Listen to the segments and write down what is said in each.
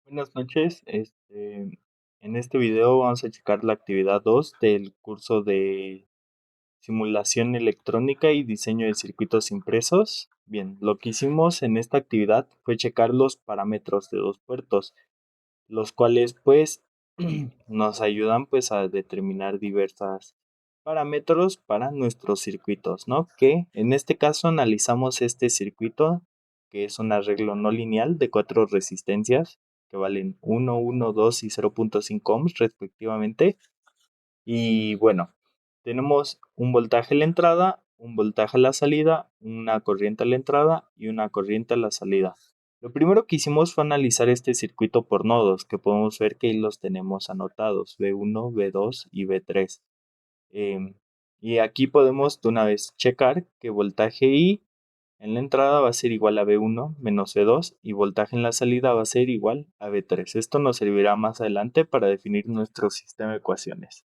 Buenas noches. En este video vamos a checar la actividad 2 del curso de simulación electrónica y diseño de circuitos impresos. Bien, lo que hicimos en esta actividad fue checar los parámetros de dos puertos, los cuales pues nos ayudan pues a determinar diversas parámetros para nuestros circuitos, ¿no? Que en este caso analizamos este circuito, que es un arreglo no lineal de 4 resistencias que valen 1, 2 y 0.5 ohms respectivamente. Y bueno, tenemos un voltaje a la entrada, un voltaje a la salida, una corriente a la entrada y una corriente a la salida. Lo primero que hicimos fue analizar este circuito por nodos, que podemos ver que ahí los tenemos anotados, B1, B2 y B3. Em, y aquí podemos de una vez checar que voltaje I en la entrada va a ser igual a B1 menos B2 y voltaje en la salida va a ser igual a B3. Esto nos servirá más adelante para definir nuestro sistema de ecuaciones.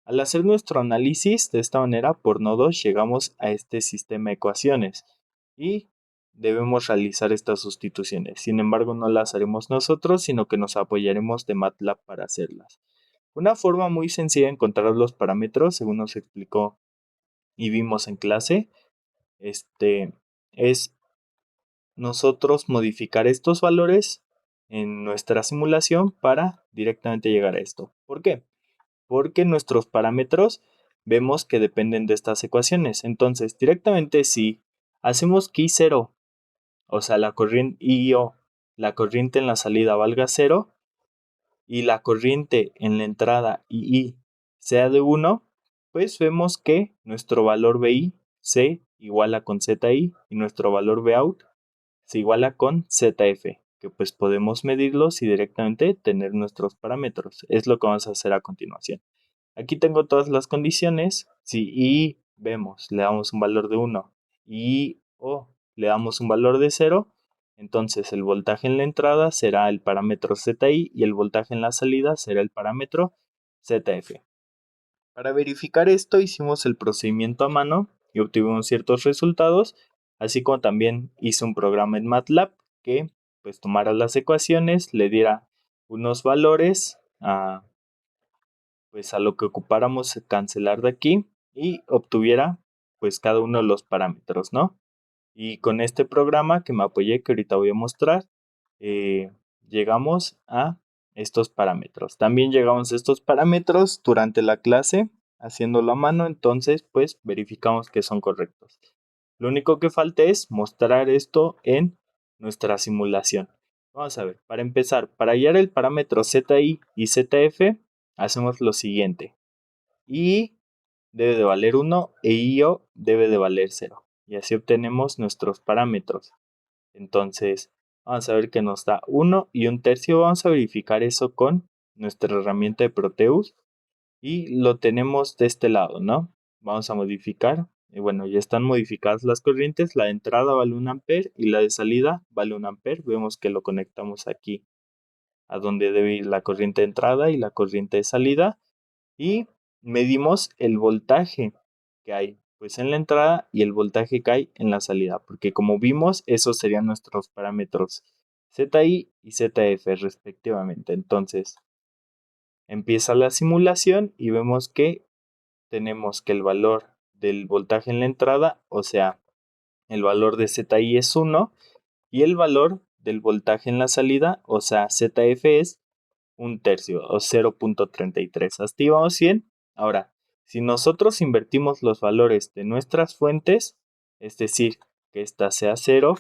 Al hacer nuestro análisis de esta manera por nodos llegamos a este sistema de ecuaciones y debemos realizar estas sustituciones. Sin embargo, no las haremos nosotros, sino que nos apoyaremos de MATLAB para hacerlas. Una forma muy sencilla de encontrar los parámetros, según nos explicó y vimos en clase, es nosotros modificar estos valores en nuestra simulación para directamente llegar a esto. ¿Por qué? Porque nuestros parámetros vemos que dependen de estas ecuaciones. Entonces, directamente si hacemos que I0, o sea, la corriente IO, la corriente en la salida valga 0 y la corriente en la entrada II sea de 1, pues vemos que nuestro valor BI se iguala con ZI y nuestro valor Vout se iguala con ZF, que pues podemos medirlos y directamente tener nuestros parámetros. Es lo que vamos a hacer a continuación. Aquí tengo todas las condiciones. Si I vemos, le damos un valor de 1 y O le damos un valor de 0, entonces el voltaje en la entrada será el parámetro ZI y el voltaje en la salida será el parámetro ZF. Para verificar esto hicimos el procedimiento a mano y obtuvimos ciertos resultados, así como también hice un programa en MATLAB que pues tomara las ecuaciones, le diera unos valores pues a lo que ocupáramos cancelar de aquí y obtuviera pues cada uno de los parámetros, ¿no? Y con este programa que me apoyé, que ahorita voy a mostrar, llegamos a estos parámetros. También llegamos a estos parámetros durante la clase haciéndolo a mano, entonces pues verificamos que son correctos. Lo único que falta es mostrar esto en nuestra simulación. Vamos a ver, para empezar, para hallar el parámetro ZI y ZF, hacemos lo siguiente. I debe de valer 1 e IO debe de valer 0. Y así obtenemos nuestros parámetros. Entonces, vamos a ver que nos da 1 y 1/3. Vamos a verificar eso con nuestra herramienta de Proteus. Y lo tenemos de este lado, ¿no? Vamos a modificar. Y bueno, ya están modificadas las corrientes. La de entrada vale 1 ampere y la de salida vale 1 ampere. Vemos que lo conectamos aquí a donde debe ir la corriente de entrada y la corriente de salida. Y medimos el voltaje que hay pues en la entrada y el voltaje que hay en la salida, porque como vimos, esos serían nuestros parámetros ZI y ZF respectivamente. Entonces, empieza la simulación y vemos que tenemos que el valor del voltaje en la entrada, o sea, el valor de ZI es 1 y el valor del voltaje en la salida, o sea, ZF es 1/3 o 0.33. Hasta ahí vamos bien. Ahora, si nosotros invertimos los valores de nuestras fuentes, es decir, que esta sea 0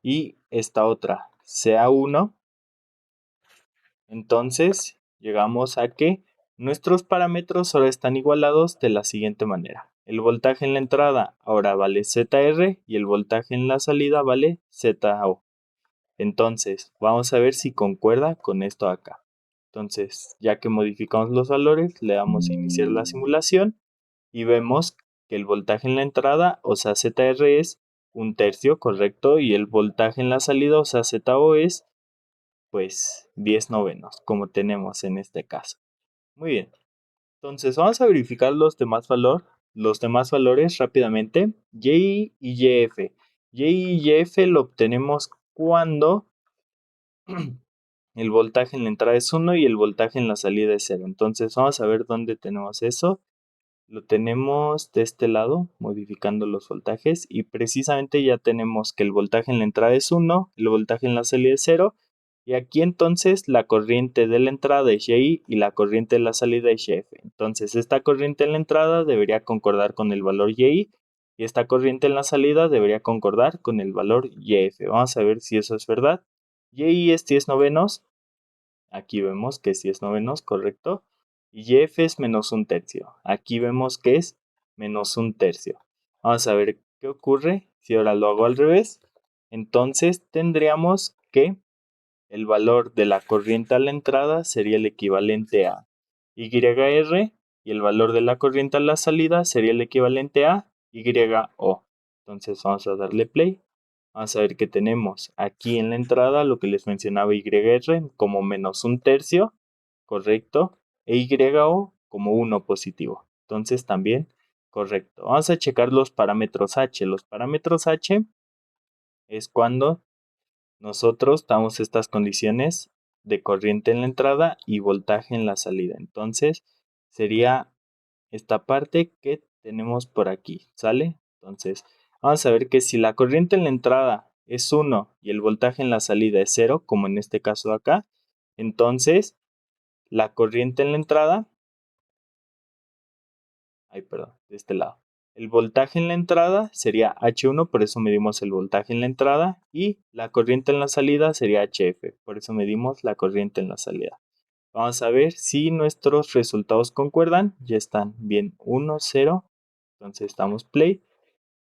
y esta otra sea 1, entonces llegamos a que nuestros parámetros ahora están igualados de la siguiente manera. El voltaje en la entrada ahora vale ZR y el voltaje en la salida vale ZO. Entonces, vamos a ver si concuerda con esto acá. Entonces, ya que modificamos los valores, le damos a iniciar la simulación y vemos que el voltaje en la entrada, o sea, ZR es 1/3, correcto, y el voltaje en la salida, o sea, ZO es pues 10/9, como tenemos en este caso. Muy bien. Entonces, vamos a verificar los demás valores rápidamente. Y y YF. Y y YF lo obtenemos cuando el voltaje en la entrada es 1 y el voltaje en la salida es 0. Entonces vamos a ver dónde tenemos eso. Lo tenemos de este lado, modificando los voltajes, y precisamente ya tenemos que el voltaje en la entrada es 1, el voltaje en la salida es 0, y aquí entonces la corriente de la entrada es Y y la corriente de la salida es YF. Entonces esta corriente en la entrada debería concordar con el valor Y, y esta corriente en la salida debería concordar con el valor YF. Vamos a ver si eso es verdad. Y es 10 novenos, aquí vemos que es 10 novenos, correcto. Y F es menos un tercio. Aquí vemos que es menos un tercio. Vamos a ver qué ocurre si ahora lo hago al revés. Entonces tendríamos que el valor de la corriente a la entrada sería el equivalente a YR y el valor de la corriente a la salida sería el equivalente a YO. Entonces vamos a darle play. Vamos a ver que tenemos aquí en la entrada lo que les mencionaba YR como menos un tercio, correcto, e YO como 1 positivo. Entonces también correcto. Vamos a checar los parámetros H. Los parámetros H es cuando nosotros damos estas condiciones de corriente en la entrada y voltaje en la salida. Entonces sería esta parte que tenemos por aquí, ¿sale? Entonces vamos a ver que si la corriente en la entrada es 1 y el voltaje en la salida es 0, como en este caso acá, entonces la corriente en la entrada, perdón, de este lado. El voltaje en la entrada sería H1, por eso medimos el voltaje en la entrada, y la corriente en la salida sería HF, por eso medimos la corriente en la salida. Vamos a ver si nuestros resultados concuerdan. Ya están bien, 1, 0. Entonces damos play.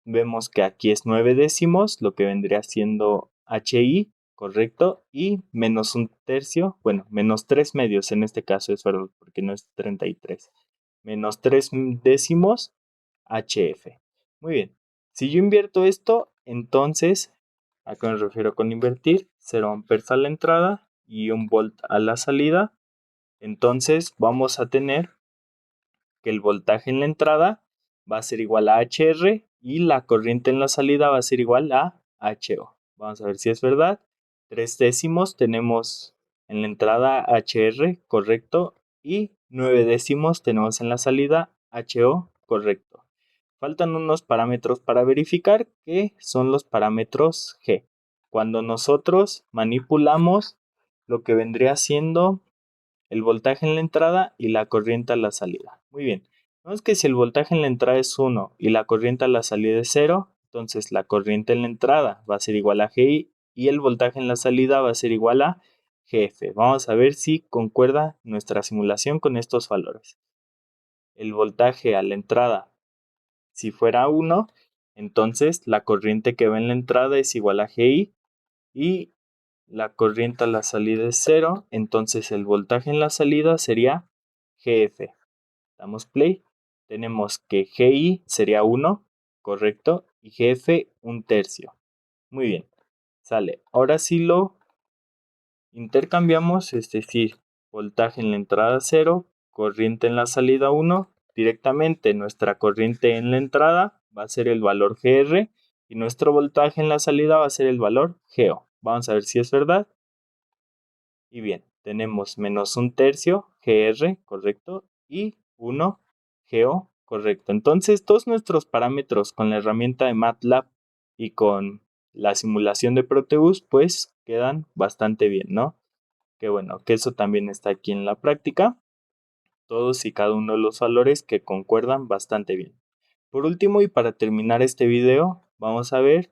Vemos que aquí es 9 décimos, lo que vendría siendo HI, correcto, y menos un tercio, bueno, menos 3 medios en este caso es verdad, porque no es 33. Menos 3 décimos HF. Muy bien. Si yo invierto esto, entonces, ¿a qué me refiero con invertir? 0 amperes a la entrada y 1 volt a la salida. Entonces vamos a tener que el voltaje en la entrada va a ser igual a HR y la corriente en la salida va a ser igual a HO. Vamos a ver si es verdad. 3 décimos tenemos en la entrada HR, correcto, y 9 décimos tenemos en la salida HO, correcto. Faltan unos parámetros para verificar, que son los parámetros G. Cuando nosotros manipulamos lo que vendría siendo el voltaje en la entrada y la corriente a la salida. Muy bien. Vemos que si el voltaje en la entrada es 1 y la corriente a la salida es 0, entonces la corriente en la entrada va a ser igual a GI y el voltaje en la salida va a ser igual a GF. Vamos a ver si concuerda nuestra simulación con estos valores. El voltaje a la entrada, si fuera 1, entonces la corriente que va en la entrada es igual a GI y la corriente a la salida es 0, entonces el voltaje en la salida sería GF. Damos play. Tenemos que GI sería 1, correcto, y GF un tercio. Muy bien, sale. Ahora sí lo intercambiamos, es decir, voltaje en la entrada 0, corriente en la salida 1. Directamente nuestra corriente en la entrada va a ser el valor GR y nuestro voltaje en la salida va a ser el valor GO. Vamos a ver si es verdad. Y bien, tenemos menos un tercio GR, correcto, y 1 GO, correcto. Entonces, todos nuestros parámetros con la herramienta de MATLAB y con la simulación de Proteus, pues quedan bastante bien, ¿no? Que bueno, que eso también está aquí en la práctica. Todos y cada uno de los valores que concuerdan bastante bien. Por último, y para terminar este video, vamos a ver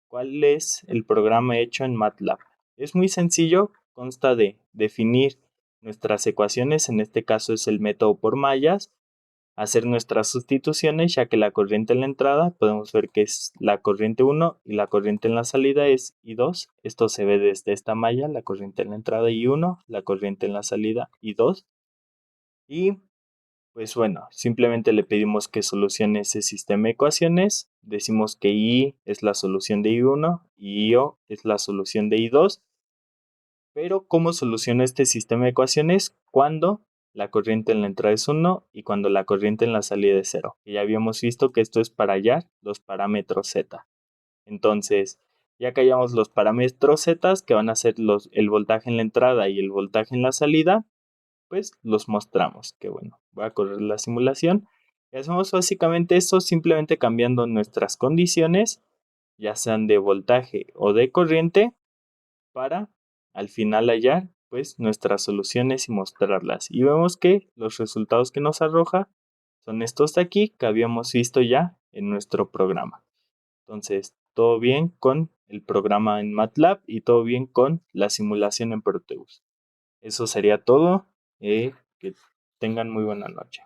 ¿cuál es el programa hecho en MATLAB? Es muy sencillo, consta de definir nuestras ecuaciones, en este caso es el método por mallas, hacer nuestras sustituciones, ya que la corriente en la entrada podemos ver que es la corriente 1 y la corriente en la salida es I2. Esto se ve desde esta malla, la corriente en la entrada I1, la corriente en la salida I2. Y pues bueno, simplemente le pedimos que solucione ese sistema de ecuaciones. Decimos que I es la solución de I1 y IO es la solución de I2. Pero ¿cómo soluciona este sistema de ecuaciones? Cuando la corriente en la entrada es 1 y cuando la corriente en la salida es 0. Ya habíamos visto que esto es para hallar los parámetros Z. Entonces, Ya que hallamos los parámetros Z, que van a ser el voltaje en la entrada y el voltaje en la salida, pues los mostramos. Que bueno, voy a correr la simulación. Y hacemos básicamente eso simplemente cambiando nuestras condiciones, ya sean de voltaje o de corriente, para al final hallar pues nuestras soluciones y mostrarlas. Y vemos que los resultados que nos arroja son estos de aquí que habíamos visto ya en nuestro programa. Entonces, todo bien con el programa en MATLAB y todo bien con la simulación en Proteus. Eso sería todo. Que tengan muy buena noche.